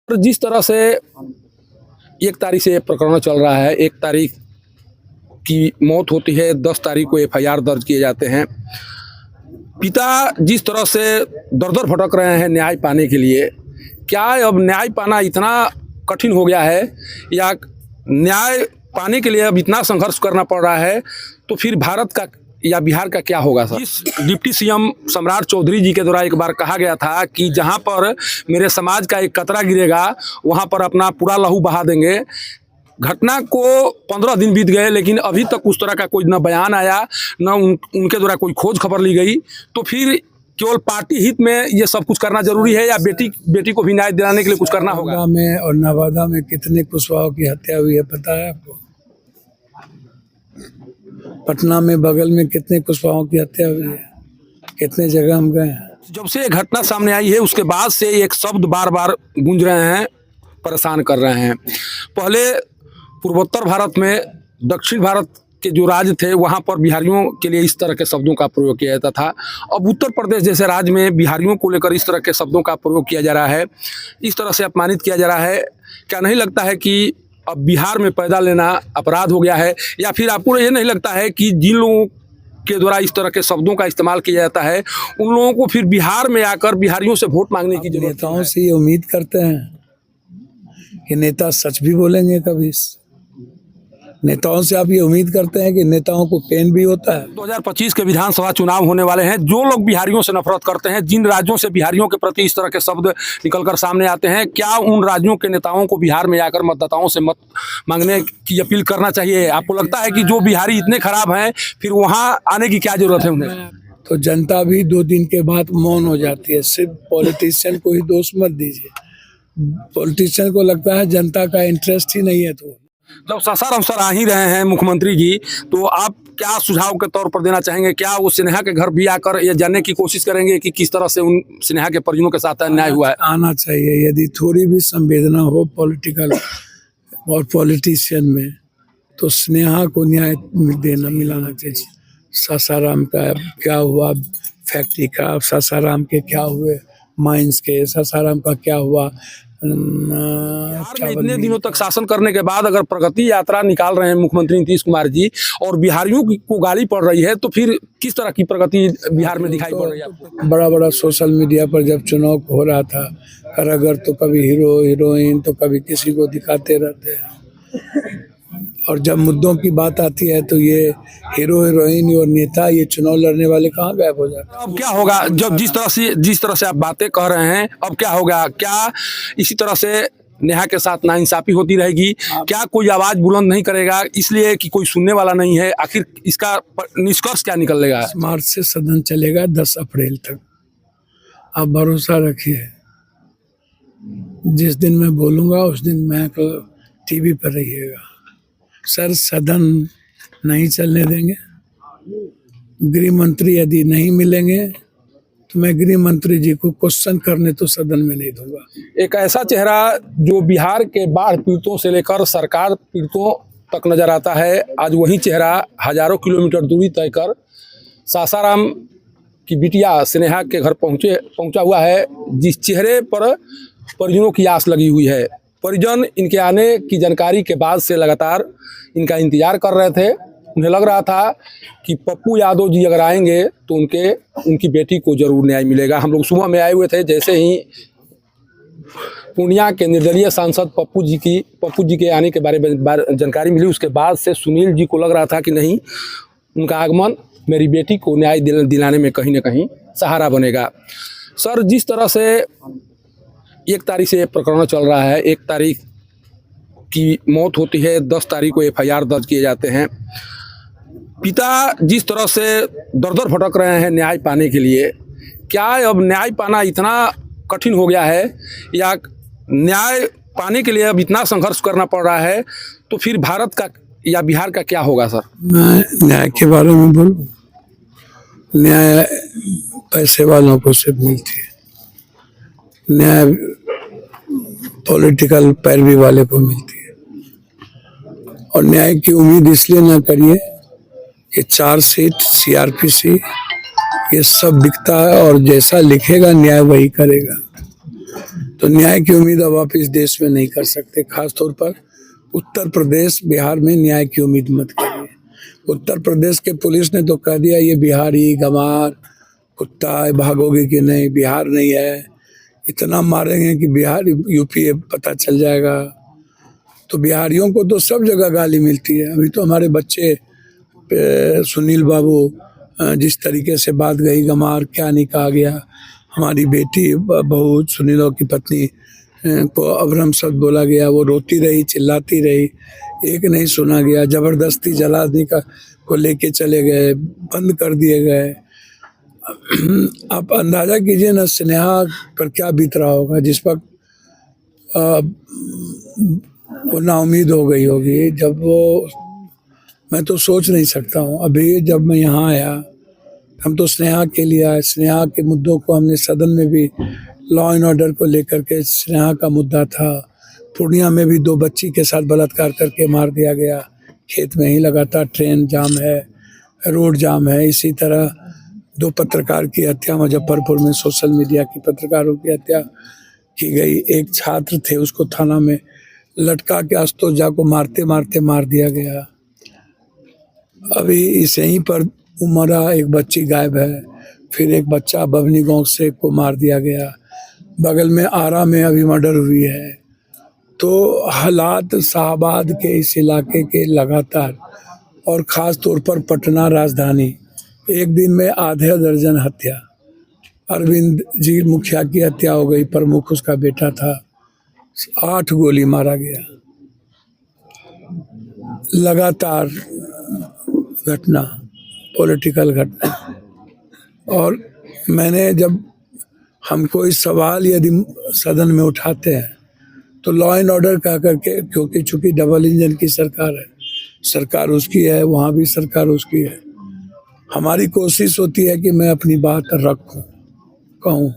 जिस तरह से 1 तारीख से प्रकरण चल रहा है, 1 तारीख की मौत होती है, 10 तारीख को एफआईआर दर्ज किए जाते हैं। पिता जिस तरह से दर-दर भटक रहे हैं न्याय पाने के लिए, क्या अब न्याय पाना इतना कठिन हो गया है या न्याय पाने के लिए अब इतना संघर्ष करना पड़ रहा है, तो फिर भारत का या बिहार का क्या होगा सर? इस डिप्टी सीएम सम्राट चौधरी जी के द्वारा एक बार कहा गया था कि जहां पर मेरे समाज का एक कतरा गिरेगा वहां पर अपना पूरा लहू बहा देंगे। घटना को 15 दिन बीत गए, लेकिन अभी तक उस तरह का कोई न बयान आया, न उनके द्वारा कोई खोज खबर ली गई। तो फिर केवल पार्टी हित में ये सब कुछ करना जरूरी है या बेटी को भी न्याय दिलाने के लिए कुछ करना होगा? में और नवादा में कितने कुशवाहों की हत्या हुई है पता है आपको? पटना में बगल में कितने कुशवाहों की हत्या हुई है, कितने जगह हम गए हैं। जब से ये घटना सामने आई है उसके बाद से एक शब्द बार बार गूंज रहे हैं, परेशान कर रहे हैं। पहले पूर्वोत्तर भारत में, दक्षिण भारत के जो राज्य थे वहाँ पर बिहारियों के लिए इस तरह के शब्दों का प्रयोग किया जाता था। अब उत्तर प्रदेश जैसे राज्य में बिहारियों को लेकर इस तरह के शब्दों का प्रयोग किया जा रहा है, इस तरह से अपमानित किया जा रहा है। क्या नहीं लगता है कि अब बिहार में पैदा लेना अपराध हो गया है? या फिर आपको ये नहीं लगता है कि जिन लोगों के द्वारा इस तरह के शब्दों का इस्तेमाल किया जाता है उन लोगों को फिर बिहार में आकर बिहारियों से वोट मांगने की जरूरत है? नेताओं से ये उम्मीद करते हैं कि नेता सच भी बोलेंगे कभी? नेताओं से आप ये उम्मीद करते हैं कि नेताओं को पेन भी होता है? 2025 के विधानसभा चुनाव होने वाले हैं। जो लोग बिहारियों से नफरत करते हैं, जिन राज्यों से बिहारियों के प्रति इस तरह के शब्द निकलकर सामने आते हैं, क्या उन राज्यों के नेताओं को बिहार में आकर मतदाताओं से मत मांगने की अपील करना चाहिए? आपको लगता है कि जो बिहारी इतने खराब हैं फिर वहाँ आने की क्या जरूरत है उन्हें? तो जनता भी 2 दिन के बाद मौन हो जाती है। सिर्फ पॉलिटिशियन को ही दोष मत दीजिए। पॉलिटिशियन को लगता है जनता का इंटरेस्ट ही नहीं है। तो जब सासाराम सर आ ही रहे हैं मुख्यमंत्री जी, तो आप क्या सुझाव के तौर पर देना चाहेंगे? क्या वो स्नेहा के घर भी आकर ये जानने की कोशिश करेंगे कि किस तरह से उन स्नेहा के परिजनों के साथ अन्याय हुआ है? आना चाहिए। यदि थोड़ी भी संवेदना हो पॉलिटिकल और पॉलिटिशियन में, तो स्नेहा को न्याय मिलाना चाहिए। सासाराम का क्या हुआ फैक्ट्री का, सासाराम के क्या हुए माइंस के, सासाराम का क्या हुआ? बिहार में इतने दिनों तक शासन करने के बाद अगर प्रगति यात्रा निकाल रहे हैं मुख्यमंत्री नीतीश कुमार जी और बिहारियों को गाली पड़ रही है, तो फिर किस तरह की प्रगति बिहार में दिखाई पड़ रही है? बड़ा बड़ा सोशल मीडिया पर जब चुनाव हो रहा था, कारागर तो कभी हीरो हीरोइन तो कभी किसी को दिखाते रहते हैं, और जब मुद्दों की बात आती है तो ये हीरो हीरोइन और नेता, ये चुनाव लड़ने वाले कहाँ गायब हो जाते हैं? अब क्या होगा जब जिस तरह से आप बातें कह रहे हैं, अब क्या होगा? क्या इसी तरह से नेहा के साथ नाइंसाफी होती रहेगी? क्या कोई आवाज बुलंद नहीं करेगा इसलिए कि कोई सुनने वाला नहीं है? आखिर इसका निष्कर्ष क्या निकलेगा? मार्च से सदन चलेगा 10 अप्रैल तक। आप भरोसा रखिए, जिस दिन मैं बोलूँगा उस दिन मैं टीवी पर रहिएगा। सर, सदन नहीं चलने देंगे। गृह मंत्री यदि नहीं मिलेंगे तो मैं गृह मंत्री जी को क्वेश्चन करने तो सदन में नहीं दूंगा। एक ऐसा चेहरा जो बिहार के बाढ़ पीड़ितों से लेकर सरकार पीड़ितों तक नजर आता है, आज वही चेहरा हजारों किलोमीटर दूरी तय कर सासाराम की बिटिया स्नेहा के घर पहुंचा हुआ है, जिस चेहरे पर परिजनों की आस लगी हुई है। परिजन इनके आने की जानकारी के बाद से लगातार इनका इंतजार कर रहे थे। उन्हें लग रहा था कि पप्पू यादव जी अगर आएंगे तो उनकी बेटी को जरूर न्याय मिलेगा। हम लोग सुबह में आए हुए थे, जैसे ही पूर्णिया के निर्दलीय सांसद पप्पू जी के आने के बारे में जानकारी मिली, उसके बाद से सुनील जी को लग रहा था कि नहीं, उनका आगमन मेरी बेटी को न्याय दिलाने में कहीं ना कहीं सहारा बनेगा। सर, जिस तरह से 1 तारीख से प्रकरण चल रहा है, 1 तारीख की मौत होती है, 10 तारीख को एफआईआर दर्ज किए जाते हैं। पिता जिस तरह से दर-दर भटक रहे हैं न्याय पाने के लिए, क्या अब न्याय पाना इतना कठिन हो गया है या न्याय पाने के लिए अब इतना संघर्ष करना पड़ रहा है, तो फिर भारत का या बिहार का क्या होगा सर? मैं न्याय के बारे में बोलूं, न्याय पैसे वालों को सिर्फ मिलती है, न्याय पॉलिटिकल पैरवी वाले को मिलती है। और न्याय की उम्मीद इसलिए ना करिए कि चार्जशीट, सीआरपीसी, ये सब बिकता है और जैसा लिखेगा न्याय वही करेगा। तो न्याय की उम्मीद अब आप इस देश में नहीं कर सकते। खासतौर पर उत्तर प्रदेश, बिहार में न्याय की उम्मीद मत करिए। उत्तर प्रदेश के पुलिस ने तो कह दिया ये बिहारी गंवार कुत्ता है, भागोगे कि नहीं, बिहार नहीं है, इतना मारेंगे कि बिहार यूपी पता चल जाएगा। तो बिहारियों को तो सब जगह गाली मिलती है। अभी तो हमारे बच्चे सुनील बाबू जिस तरीके से बात गई, गंवार क्या नहीं कहा गया, हमारी बेटी बहू सुनीलों की पत्नी को अभ्रम शब्द बोला गया, वो रोती रही, चिल्लाती रही, एक नहीं सुना गया, जबरदस्ती जलाने का को लेके चले गए, बंद कर दिए गए। आप अंदाजा कीजिए ना स्नेहा पर क्या बीत रहा होगा, जिस वक्त वो नाउमीद हो गई होगी। जब वो, मैं तो सोच नहीं सकता हूँ। अभी जब मैं यहाँ आया, हम तो स्नेहा के लिए आए, स्नेहा के मुद्दों को हमने सदन में भी लॉ एंड ऑर्डर को लेकर के, स्नेहा का मुद्दा था। पूर्णिया में भी 2 बच्ची के साथ बलात्कार करके मार दिया गया, खेत में ही। लगातार ट्रेन जाम है, रोड जाम है। इसी तरह 2 पत्रकार की हत्या मुजफ्फरपुर में, सोशल मीडिया की पत्रकारों की हत्या की गई। एक छात्र थे, उसको थाना में लटका के अस्तोजा को मारते मारते मार दिया गया। अभी इस यहीं पर उमरा एक बच्ची गायब है। फिर एक बच्चा बभनी गांव से को मार दिया गया। बगल में आरा में अभी मर्डर हुई है। तो हालात शाहबाद के इस इलाके के लगातार, और ख़ास तौर पर पटना राजधानी, एक दिन में आधे दर्जन हत्या। अरविंद जी मुखिया की हत्या हो गई, प्रमुख उसका बेटा था, 8 गोली मारा गया। लगातार घटना, पॉलिटिकल घटना। और मैंने, जब हम कोई सवाल यदि सदन में उठाते हैं तो लॉ एंड ऑर्डर कह करके, क्योंकि चूंकि डबल इंजन की सरकार है, सरकार उसकी है, वहाँ भी सरकार उसकी है। हमारी कोशिश होती है कि मैं अपनी बात रखूं, कहूँ,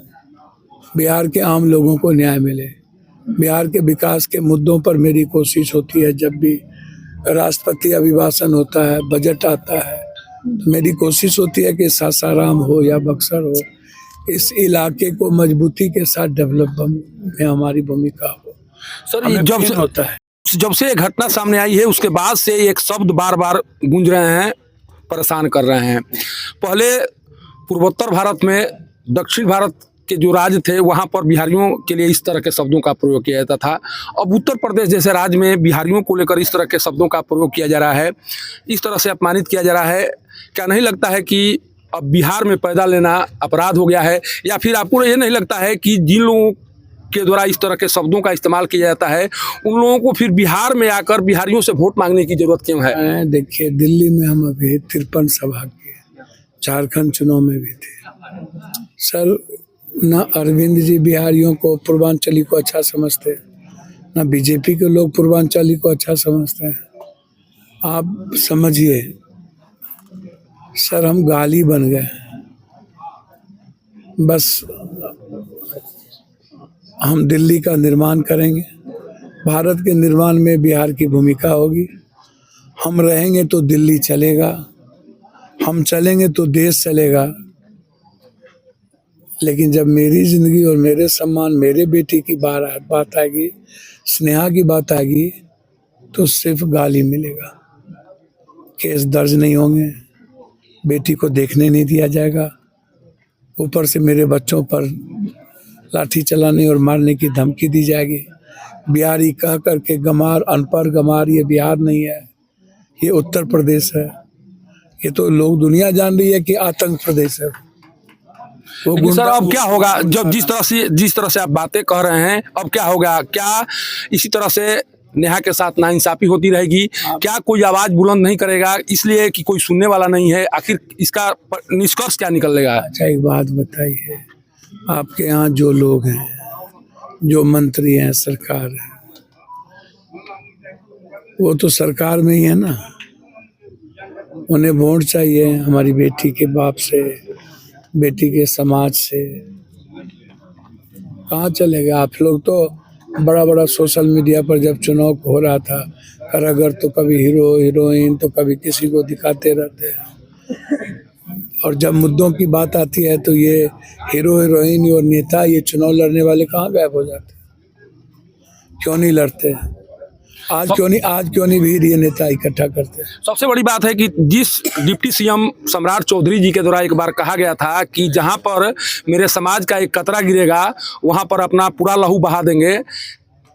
बिहार के आम लोगों को न्याय मिले। बिहार के विकास के मुद्दों पर मेरी कोशिश होती है। जब भी राष्ट्रपति अभिभाषण होता है, बजट आता है, तो मेरी कोशिश होती है कि सासाराम हो या बक्सर हो, इस इलाके को मजबूती के साथ डेवलप में हमारी भूमिका हो। सर, ये जब से ये घटना सामने आई है, उसके बाद से एक शब्द बार बार गूंज रहे हैं, परेशान कर रहे हैं। पहले पूर्वोत्तर भारत में, दक्षिण भारत के जो राज्य थे, वहाँ पर बिहारियों के लिए इस तरह के शब्दों का प्रयोग किया जाता था। अब उत्तर प्रदेश जैसे राज्य में बिहारियों को लेकर इस तरह के शब्दों का प्रयोग किया जा रहा है, इस तरह से अपमानित किया जा रहा है। क्या नहीं लगता है कि अब बिहार में पैदा लेना अपराध हो गया है? या फिर आपको ये नहीं लगता है कि जिन लोगों के द्वारा इस तरह के शब्दों का इस्तेमाल किया जाता है, उन लोगों को फिर बिहार में आकर बिहारियों से वोट मांगने की जरूरत क्यों है? देखिए, दिल्ली में हम अभी 53 सभा किए, झारखंड चुनाव में भी थे। सर, ना अरविंद जी बिहारियों को, पूर्वांचली को अच्छा समझते, ना बीजेपी के लोग पूर्वांचली को अच्छा समझते हैं। आप समझिए सर, हम गाली बन गए। बस हम दिल्ली का निर्माण करेंगे, भारत के निर्माण में बिहार की भूमिका होगी। हम रहेंगे तो दिल्ली चलेगा, हम चलेंगे तो देश चलेगा। लेकिन जब मेरी जिंदगी और मेरे सम्मान, मेरे बेटी की बात आएगी, स्नेहा की बात आएगी, तो सिर्फ गाली मिलेगा। केस दर्ज नहीं होंगे, बेटी को देखने नहीं दिया जाएगा, ऊपर से मेरे बच्चों पर लाठी चलाने और मारने की धमकी दी जाएगी। बिहारी कह करके गंवार, अनपढ़ गंवार, ये बिहार नहीं है, ये उत्तर प्रदेश है। ये तो लोग, दुनिया जान रही है कि आतंक प्रदेश है। लेकिन सर, अब क्या होगा जब जिस तरह से आप बातें कह रहे हैं, अब क्या होगा? क्या इसी तरह से नेहा के साथ नाइंसाफी होती रहेगी? क्या कोई आवाज बुलंद नहीं करेगा इसलिए कि कोई सुनने वाला नहीं है? आखिर इसका निष्कर्ष क्या निकलेगा? अच्छा, एक बात बताइए, आपके यहाँ जो लोग हैं, जो मंत्री हैं, सरकार है, वो तो सरकार में ही है ना। उन्हें वोट चाहिए हमारी बेटी के बाप से, बेटी के समाज से। कहाँ चलेगा? आप लोग तो बड़ा बड़ा सोशल मीडिया पर जब चुनाव हो रहा था, अगर तो कभी हीरो हीरोइन, तो कभी किसी को दिखाते रहते हैं। और जब मुद्दों की बात आती है तो ये हीरो हीरोइन और नेता, ये चुनाव लड़ने वाले कहाँ गायब हो जाते हैं? क्यों नहीं लड़ते? आज क्यों नहीं भीड़ ये नेता इकट्ठा करते हैं? सबसे बड़ी बात है कि जिस डिप्टी सीएम सम्राट चौधरी जी के द्वारा एक बार कहा गया था कि जहां पर मेरे समाज का एक कतरा गिरेगा वहां पर अपना पूरा लहू बहा देंगे।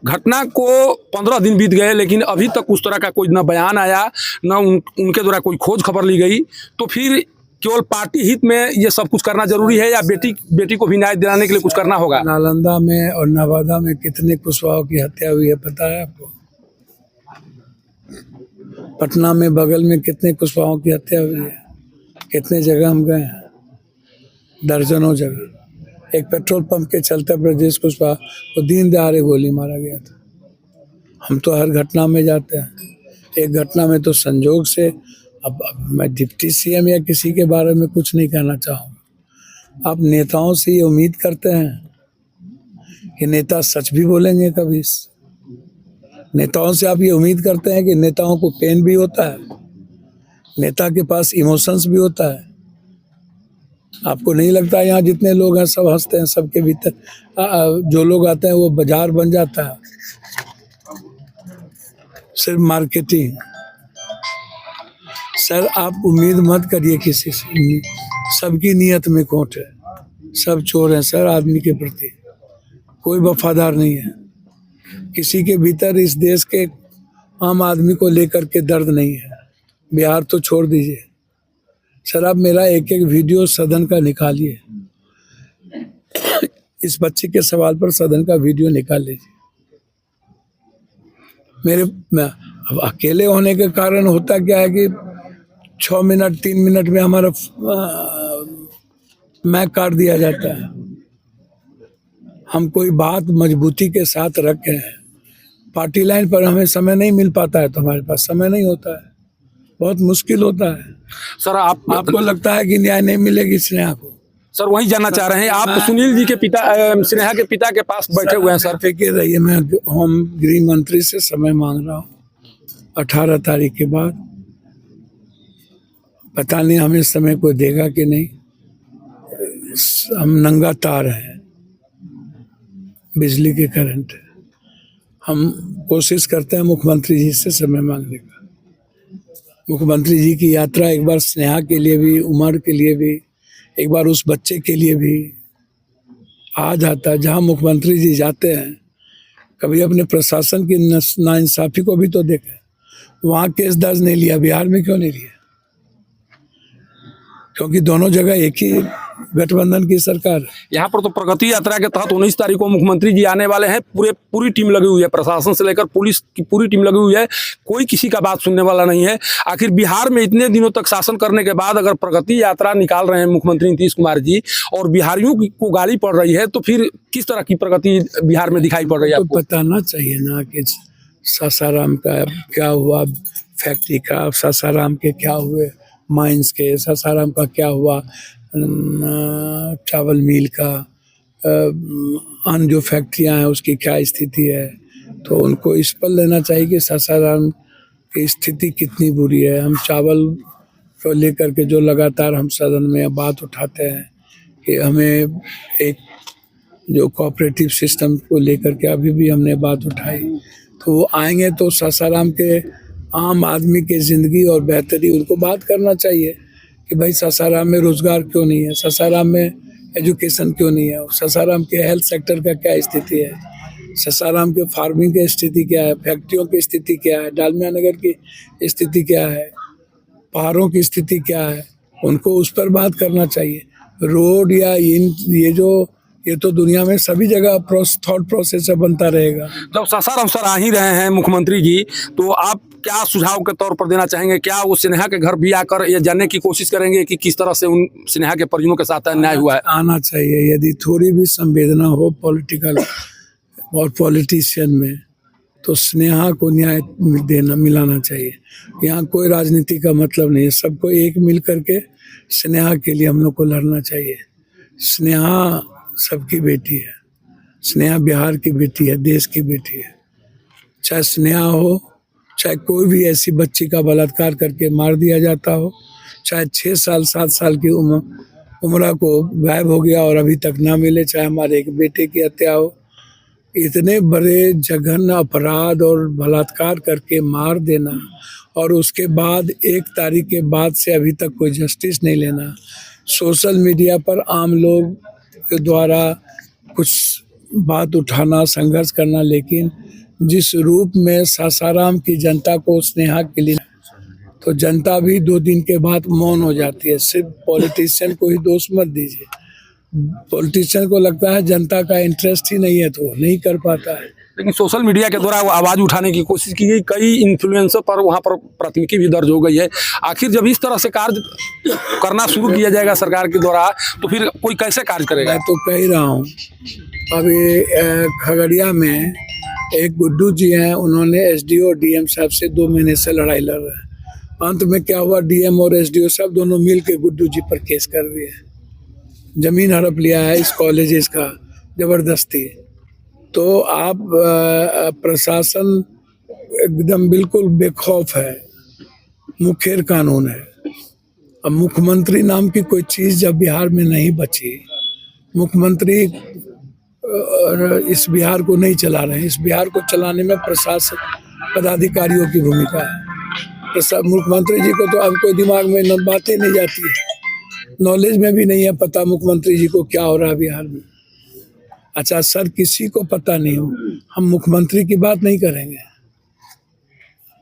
घटना को 15 दिन बीत गए लेकिन अभी तक उस तरह का कोई न बयान आया, न उनके द्वारा कोई खोज खबर ली गई। तो फिर केवल पार्टी हित में ये सब कुछ करना जरूरी है या बेटी को भी न्याय दिलाने के लिए कुछ करना होगा? नालंदा में और नवादा में कितने कुशवाहों की हत्या हुई है पता है आपको? पटना में बगल में कितने कुशवाहों की हत्या हुई है? कितने जगह हम गए हैं, दर्जनों जगह। एक पेट्रोल पंप के चलते ब्रजेश कुशवाहा को दिन दहाड़े गोली मारा गया था। हम तो हर घटना में जाते हैं। एक घटना में तो संजोग से, अब मैं डिप्टी सीएम या किसी के बारे में कुछ नहीं कहना चाहूँगा। आप नेताओं से ये उम्मीद करते हैं कि नेता सच भी बोलेंगे कभी? नेताओं से आप ये उम्मीद करते हैं कि नेताओं को पेन भी होता है, नेता के पास इमोशंस भी होता है? आपको नहीं लगता यहाँ जितने लोग हैं सब हंसते हैं, सबके भीतर जो लोग आते हैं वो बाजार बन जाता है? सिर्फ मार्केटिंग। सर आप उम्मीद मत करिए किसी से, सबकी नीयत में खोट है, सब चोर हैं सर। आदमी के प्रति कोई वफादार नहीं है, किसी के भीतर इस देश के आम आदमी को लेकर के दर्द नहीं है। बिहार तो छोड़ दीजिए सर, आप मेरा एक एक वीडियो सदन का निकालिए, इस बच्चे के सवाल पर सदन का वीडियो निकाल लीजिए। अब अकेले होने के कारण होता क्या है कि 6 मिनट 3 मिनट में हमारा मैक काट दिया जाता है। हम कोई बात मजबूती के साथ रखे हैं, पार्टी लाइन पर हमें समय नहीं मिल पाता है, तो हमारे पास समय नहीं होता है, बहुत मुश्किल होता है। सर आपको लगता है कि न्याय नहीं मिलेगी स्नेहा को? सर वही जानना चाह रहे हैं आप। सुनील जी के पिता, स्नेहा के पिता के पास बैठे हुए हैं सर। फिक्र रहिए, मैं होम गृह मंत्री से समय मांग रहा हूँ 18 तारीख के बाद। पता नहीं हमें समय को देगा कि नहीं। हम नंगा तार हैं, बिजली के करंट है। हम कोशिश करते हैं मुख्यमंत्री जी से समय मांगने का। मुख्यमंत्री जी की यात्रा एक बार स्नेहा के लिए भी, उमर के लिए भी, एक बार उस बच्चे के लिए भी आ जाता है। जहाँ मुख्यमंत्री जी जाते हैं, कभी अपने प्रशासन की नाइंसाफी को भी तो देखें। वहाँ केस दर्ज नहीं लिया, बिहार में क्यों नहीं लिया? क्योंकि दोनों जगह एक ही गठबंधन की सरकार है। यहाँ पर तो प्रगति यात्रा के तहत 19 तारीख को मुख्यमंत्री जी आने वाले हैं। पूरी टीम लगी हुई है, प्रशासन से लेकर पुलिस की पूरी टीम लगी हुई है। कोई किसी का बात सुनने वाला नहीं है। आखिर बिहार में इतने दिनों तक शासन करने के बाद अगर प्रगति यात्रा निकाल रहे हैं मुख्यमंत्री नीतीश कुमार जी और बिहारियों को गाली पड़ रही है, तो फिर किस तरह की प्रगति बिहार में दिखाई पड़ रही है? तो बताना चाहिए ना कि सासाराम का क्या हुआ, फैक्ट्री का, सासाराम के क्या हुए माइंस के, सासाराम का क्या हुआ चावल मिल का, अन्य जो फैक्ट्रियां हैं उसकी क्या स्थिति है। तो उनको इस पर लेना चाहिए कि सासाराम की स्थिति कितनी बुरी है। हम चावल को लेकर के जो लगातार हम सदन में बात उठाते हैं कि हमें एक जो कोऑपरेटिव सिस्टम को लेकर के अभी भी हमने बात उठाई, तो वो आएंगे तो सासाराम के आम आदमी की ज़िंदगी और बेहतरी उनको बात करना चाहिए कि भाई सासाराम में रोजगार क्यों नहीं है, सासाराम में एजुकेशन क्यों नहीं है, सासाराम के हेल्थ सेक्टर का क्या स्थिति है, सासाराम के फार्मिंग की स्थिति क्या है, फैक्ट्रियों की स्थिति क्या है, डालमिया नगर की स्थिति क्या है, पहाड़ों की स्थिति क्या है, उनको उस पर बात करना चाहिए। रोड या ये तो दुनिया में सभी जगह थॉट प्रोसेस बनता रहेगा। जब सासाराम सर आ ही रहे हैं मुख्यमंत्री जी, तो आप क्या सुझाव के तौर पर देना चाहेंगे? क्या वो स्नेहा के घर भी आकर ये जानने की कोशिश करेंगे कि किस तरह से उन स्नेहा के परिजनों के साथ अन्याय हुआ है? आना चाहिए। यदि थोड़ी भी संवेदना हो पॉलिटिकल और पॉलिटिशियन में, तो स्नेहा को न्याय मिलाना चाहिए। यहाँ कोई राजनीति का मतलब नहीं है, सबको एक मिल करके स्नेहा के लिए हम लोग को लड़ना चाहिए। स्नेहा सबकी बेटी है, स्नेहा बिहार की बेटी है, देश की बेटी है। चाहे स्नेहा हो, चाहे कोई भी ऐसी बच्ची का बलात्कार करके मार दिया जाता हो, चाहे 6 साल 7 साल की उम्र को गायब हो गया और अभी तक ना मिले, चाहे हमारे एक बेटे की हत्या हो। इतने बड़े जघन्य अपराध और बलात्कार करके मार देना और उसके बाद 1 तारीख के बाद से अभी तक कोई जस्टिस नहीं लेना, सोशल मीडिया पर आम लोग के द्वारा कुछ बात उठाना, संघर्ष करना, लेकिन जिस रूप में सासाराम की जनता को स्नेहा के लिए, तो जनता भी 2 दिन के बाद मौन हो जाती है। सिर्फ पॉलिटिशियन को ही दोष मत दीजिए, पॉलिटिशियन को लगता है जनता का इंटरेस्ट ही नहीं है तो वो नहीं कर पाता है। लेकिन सोशल मीडिया के द्वारा आवाज़ उठाने की कोशिश की गई, कई इन्फ्लुएंसर पर वहाँ पर प्राथमिकी भी दर्ज हो गई है। आखिर जब इस तरह से कार्य करना शुरू किया जाएगा सरकार के द्वारा, तो फिर कोई कैसे कार्य करेगा? मैं तो कह ही रहा हूँ, अभी खगड़िया में एक गुड्डू जी हैं, उन्होंने एसडीओ और डीएम साहब से 2 महीने से लड़ाई लड़ रहे हैं। अंत में क्या हुआ, डीएम और एसडीओ साहब दोनों मिल के गुड्डू जी पर केस कर दिए, जमीन हड़प लिया है इस कॉलेज का जबरदस्ती। तो आप प्रशासन एकदम बिल्कुल बेखौफ है, मुखेर कानून है। अब मुख्यमंत्री नाम की कोई चीज़ जब बिहार में नहीं बची, मुख्यमंत्री इस बिहार को नहीं चला रहे हैं, इस बिहार को चलाने में प्रशासन पदाधिकारियों की भूमिका है। मुख्यमंत्री जी को तो अब कोई दिमाग में बातें नहीं जाती है, नॉलेज में भी नहीं है पता मुख्यमंत्री जी को क्या हो रहा है बिहार में। अच्छा सर, किसी को पता नहीं हो, हम मुख्यमंत्री की बात नहीं करेंगे,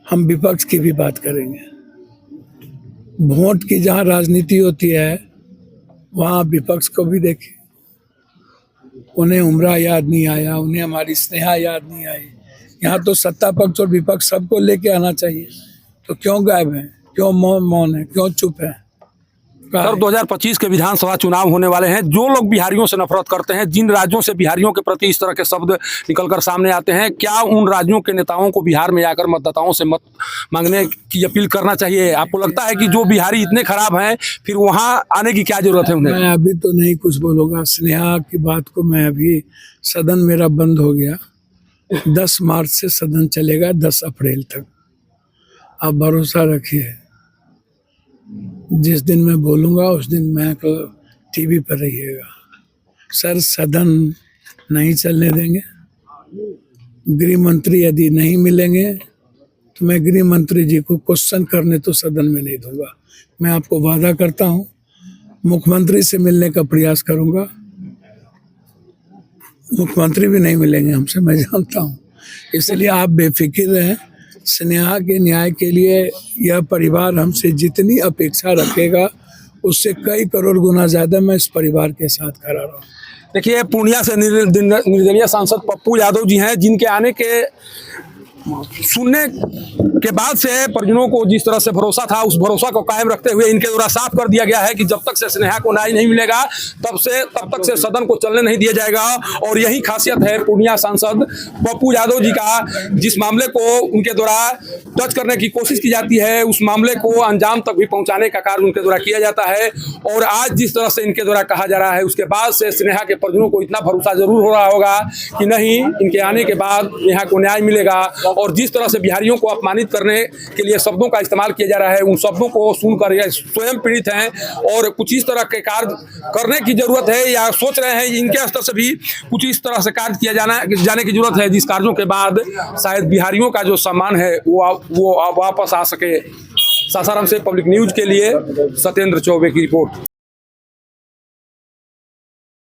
हम विपक्ष की भी बात करेंगे। वोट की जहाँ राजनीति होती है वहाँ विपक्ष को भी देखें। उन्हें उमरा याद नहीं आया, उन्हें हमारी स्नेहा याद नहीं आई। यहाँ तो सत्ता पक्ष और विपक्ष सबको लेके आना चाहिए, तो क्यों गायब है, क्यों मौन है, क्यों चुप है? सर 2025 के विधानसभा चुनाव होने वाले हैं। जो लोग बिहारियों से नफरत करते हैं, जिन राज्यों से बिहारियों के प्रति इस तरह के शब्द निकलकर सामने आते हैं, क्या उन राज्यों के नेताओं को बिहार में आकर मतदाताओं से मत मांगने की अपील करना चाहिए? आपको लगता है कि जो बिहारी इतने खराब हैं, फिर वहाँ आने की क्या जरूरत है उन्हें? मैं अभी तो नहीं कुछ बोलूँगा। स्नेहा की बात को मैं अभी, सदन मेरा बंद हो गया, 10 मार्च से सदन चलेगा 10 अप्रैल तक। आप भरोसा रखिए, जिस दिन मैं बोलूँगा उस दिन मैं टीवी पर रहिएगा। सर सदन नहीं चलने देंगे, गृह मंत्री यदि नहीं मिलेंगे तो मैं गृह मंत्री जी को क्वेश्चन करने तो सदन में नहीं दूंगा। मैं आपको वादा करता हूँ मुख्यमंत्री से मिलने का प्रयास करूँगा। मुख्यमंत्री भी नहीं मिलेंगे हमसे, मैं जानता हूँ, इसलिए आप बेफिक्र रहें। स्नेहा के न्याय के लिए यह परिवार हमसे जितनी अपेक्षा रखेगा उससे कई करोड़ गुना ज़्यादा मैं इस परिवार के साथ खड़ा रहूँ। देखिए, पूर्णिया से निर्दलीय सांसद पप्पू यादव जी हैं, जिनके आने के सुनने के बाद से परिजनों को जिस तरह से भरोसा था, उस भरोसा को कायम रखते हुए इनके द्वारा साफ कर दिया गया है कि जब तक से स्नेहा को न्याय नहीं मिलेगा तब तक से सदन को चलने नहीं दिया जाएगा। और यही खासियत है पूर्णिया सांसद पप्पू यादव जी का, जिस मामले को उनके द्वारा टच करने की कोशिश की जाती है, उस मामले को अंजाम तक भी पहुंचाने का कार्य उनके द्वारा किया जाता है। और आज जिस तरह से इनके द्वारा कहा जा रहा है, उसके बाद से स्नेहा के परिजनों को इतना भरोसा जरूर हो रहा होगा कि नहीं, इनके आने के बाद स्नेहा को न्याय मिलेगा। और जिस तरह से बिहारियों को अपमानित करने के लिए शब्दों का इस्तेमाल किया जा रहा है, उन शब्दों को सुनकर ये स्वयं पीड़ित हैं और कुछ इस तरह के कार्य करने की जरूरत है, या सोच रहे हैं इनके स्तर से भी कुछ इस तरह से कार्य किया जाने की जरूरत है, जिस कार्यों के बाद शायद बिहारियों का जो सम्मान है वो वापस आ सके। सासाराम से पब्लिक न्यूज के लिए सत्येंद्र चौबे की रिपोर्ट।